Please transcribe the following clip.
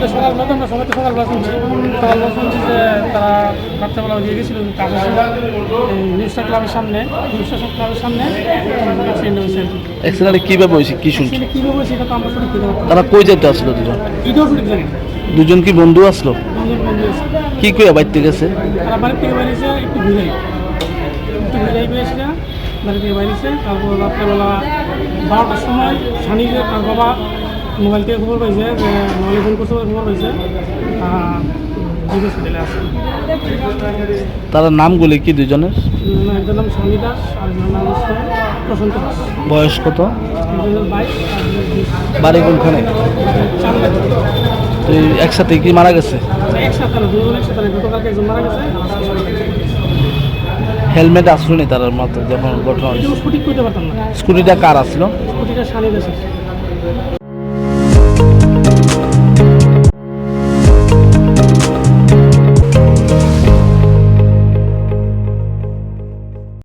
কালকে সকালবেলা তো আমরা সবাই তো সকালবেলা শুনছি যে তারা রাত্রেবেলা দিয়ে গেছিল এই নিউজটা ক্লাবের সামনে অ্যাক্সিডেন্ট হয়েছে আর কি। অ্যাক্সিডেন্টে কীভাবে হয়েছে কি শুনছি? কীভাবে হয়েছে এটা তো আমরা সঠিক করতে পারতাম। তারা কই যেতে আসলো দুজন? এটাও সঠিক জানি না। দুজন কি বন্ধু আসলো? বন্ধু আছে। কি কইয়া বাড়িতে গেছে? তারা বাড়ির থেকে বেরিয়েছে একটু ঘুরে পেয়েছে, বাড়ি থেকে বেরিয়েছে। তারপর রাত্রেবেলা 12টার সময় স্বামীকে তার বাবা মোবাইল থেকে খবর পাইছে, যে মোবাইলে ফোন করতে খবর পাইছে হসপিটালে আছে। তারা নামগুলি কি দুজনের? একজনের নাম স্বামী দাস আর একজনের নাম হচ্ছে প্রশান্ত দাস। বয়স কত? একজনের 22 আর একজনের 20। বাড়ি কোনখানে? তো এই একসাথে কি মারা গেছে? একসাথে না, দুজন একসাথে না, গতকালকে একজন মারা গেছে। হেলমেট আসলো নি তার মাত্র যখন ঘটনা হয়েছে? এটাও সঠিক করতে পারতাম না। স্কুটিটা কার আসলো? স্কুটিটা স্বামী দাসের।